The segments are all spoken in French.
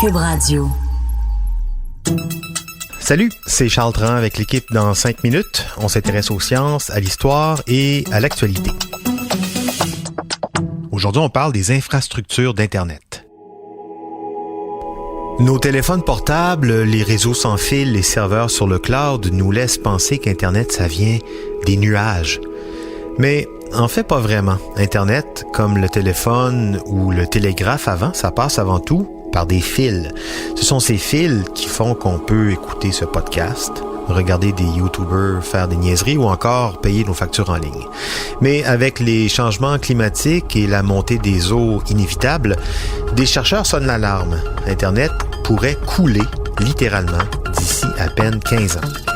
Cube Radio. Salut, c'est Charles Tran avec l'équipe dans 5 minutes. On s'intéresse aux sciences, à l'histoire et à l'actualité. Aujourd'hui, on parle des infrastructures d'Internet. Nos téléphones portables, les réseaux sans fil, les serveurs sur le cloud nous laissent penser qu'Internet, ça vient des nuages. Mais en fait, pas vraiment. Internet, comme le téléphone ou le télégraphe avant, ça passe avant tout par des fils. Ce sont ces fils qui font qu'on peut écouter ce podcast, regarder des YouTubers faire des niaiseries ou encore payer nos factures en ligne. Mais avec les changements climatiques et la montée des eaux inévitables, des chercheurs sonnent l'alarme. Internet pourrait couler, littéralement, d'ici à peine 15 ans.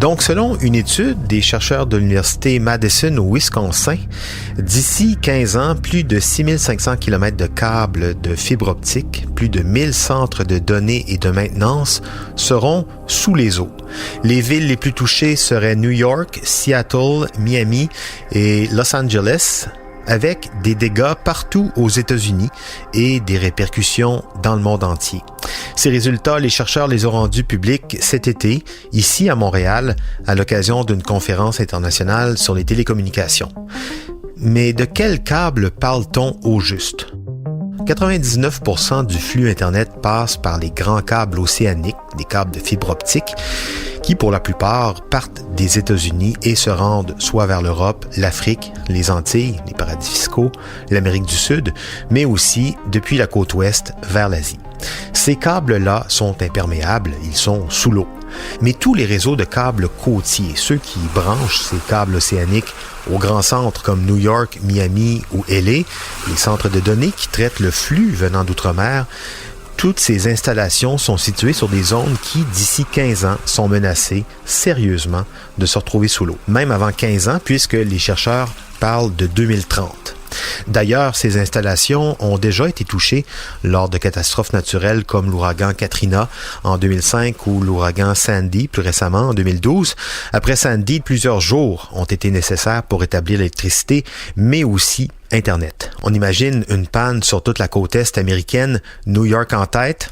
Donc, selon une étude des chercheurs de l'Université Madison au Wisconsin, d'ici 15 ans, plus de 6500 km de câbles de fibre optique, plus de 1000 centres de données et de maintenance seront sous les eaux. Les villes les plus touchées seraient New York, Seattle, Miami et Los Angeles, avec des dégâts partout aux États-Unis et des répercussions dans le monde entier. Ces résultats, les chercheurs les ont rendus publics cet été, ici à Montréal, à l'occasion d'une conférence internationale sur les télécommunications. Mais de quel câble parle-t-on au juste? 99% du flux Internet passe par les grands câbles océaniques, des câbles de fibre optique, qui pour la plupart partent des États-Unis et se rendent soit vers l'Europe, l'Afrique, les Antilles, les paradis fiscaux, l'Amérique du Sud, mais aussi depuis la côte ouest vers l'Asie. Ces câbles-là sont imperméables, ils sont sous l'eau. Mais tous les réseaux de câbles côtiers, ceux qui branchent ces câbles océaniques aux grands centres comme New York, Miami ou LA, les centres de données qui traitent le flux venant d'outre-mer, toutes ces installations sont situées sur des zones qui, d'ici 15 ans, sont menacées sérieusement de se retrouver sous l'eau. Même avant 15 ans, puisque les chercheurs parlent de 2030. D'ailleurs, ces installations ont déjà été touchées lors de catastrophes naturelles comme l'ouragan Katrina en 2005 ou l'ouragan Sandy plus récemment en 2012. Après Sandy, plusieurs jours ont été nécessaires pour rétablir l'électricité, mais aussi Internet. On imagine une panne sur toute la côte est américaine, New York en tête.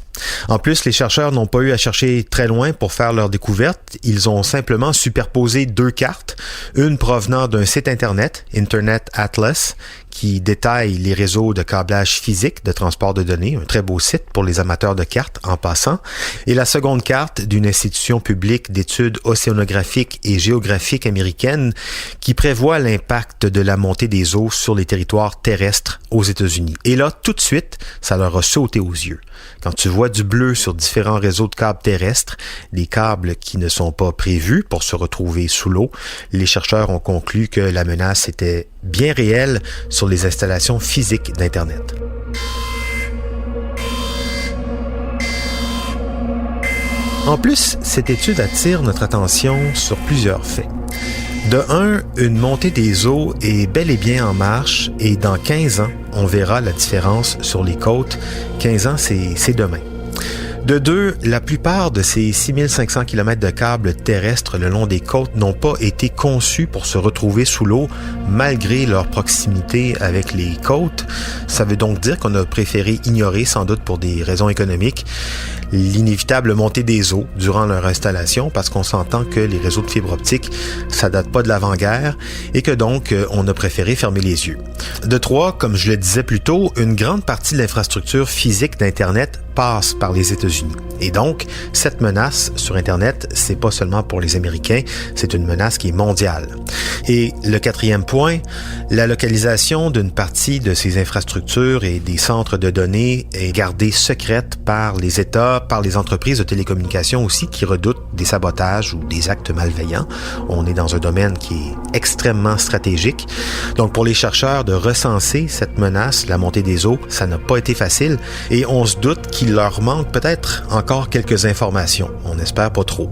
En plus, les chercheurs n'ont pas eu à chercher très loin pour faire leur découverte. Ils ont simplement superposé 2 cartes, une provenant d'un site Internet, Internet Atlas, qui détaille les réseaux de câblage physique de transport de données, un très beau site pour les amateurs de cartes en passant, et la seconde carte d'une institution publique d'études océanographiques et géographiques américaine qui prévoit l'impact de la montée des eaux sur les territoires terrestres aux États-Unis. Et là, tout de suite, ça leur a sauté aux yeux. Quand tu vois du bleu sur différents réseaux de câbles terrestres, des câbles qui ne sont pas prévus pour se retrouver sous l'eau, les chercheurs ont conclu que la menace était bien réelle sur les installations physiques d'Internet. En plus, cette étude attire notre attention sur plusieurs faits. De un, une montée des eaux est bel et bien en marche et dans 15 ans, on verra la différence sur les côtes. 15 ans, c'est demain. De deux, la plupart de ces 6500 km de câbles terrestres le long des côtes n'ont pas été conçus pour se retrouver sous l'eau malgré leur proximité avec les côtes. Ça veut donc dire qu'on a préféré ignorer, sans doute pour des raisons économiques, l'inévitable montée des eaux durant leur installation parce qu'on s'entend que les réseaux de fibre optique, ça date pas de l'avant-guerre et que donc on a préféré fermer les yeux. De trois, comme je le disais plus tôt, une grande partie de l'infrastructure physique d'Internet passe par les États-Unis. Et donc, cette menace sur Internet, c'est pas seulement pour les Américains, c'est une menace qui est mondiale. Et le quatrième point, la localisation d'une partie de ces infrastructures et des centres de données est gardée secrète par les États, par les entreprises de télécommunications aussi qui redoutent des sabotages ou des actes malveillants. On est dans un domaine qui est extrêmement stratégique. Donc, pour les chercheurs de recenser cette menace, la montée des eaux, ça n'a pas été facile et on se doute qu'il leur manque peut-être encore quelques informations. On espère pas trop.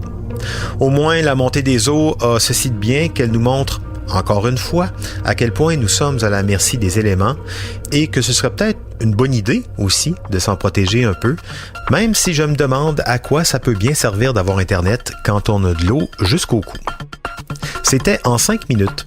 Au moins, la montée des eaux a ceci de bien qu'elle nous montre, encore une fois, à quel point nous sommes à la merci des éléments et que ce serait peut-être une bonne idée aussi de s'en protéger un peu, même si je me demande à quoi ça peut bien servir d'avoir Internet quand on a de l'eau jusqu'au cou. C'était en 5 minutes.